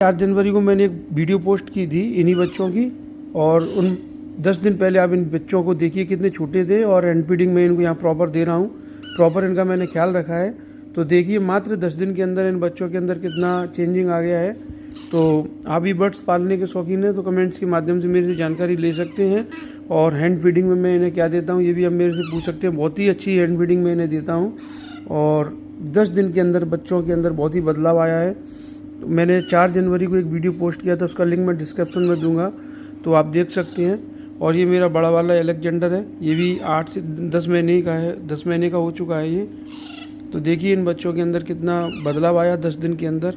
4 जनवरी को मैंने एक वीडियो पोस्ट की थी इन्हीं बच्चों की, और उन 10 दिन पहले आप इन बच्चों को देखिए कितने छोटे थे, और हैंड फीडिंग में इनको यहाँ प्रॉपर दे रहा हूँ, प्रॉपर इनका मैंने ख्याल रखा है। तो देखिए मात्र 10 दिन के अंदर इन बच्चों के अंदर कितना चेंजिंग आ गया है। तो आप भी बर्ड्स पालने के शौकीन हैं तो कमेंट्स के माध्यम से मेरे से जानकारी ले सकते हैं। और हैंड फीडिंग में मैं इन्हें क्या देता हूँ ये भी आप मेरे से पूछ सकते हैं। बहुत ही अच्छी हैंड फीडिंग में इन्हें देता हूँ, और 10 दिन के अंदर बच्चों के अंदर बहुत ही बदलाव आया है। मैंने 4 जनवरी को एक वीडियो पोस्ट किया था, उसका लिंक मैं डिस्क्रिप्शन में दूंगा, तो आप देख सकते हैं। और ये मेरा बड़ा वाला अलेक्जेंडर है, ये भी 8 से 10 महीने का है, 10 महीने का हो चुका है ये। तो देखिए इन बच्चों के अंदर कितना बदलाव आया 10 दिन के अंदर।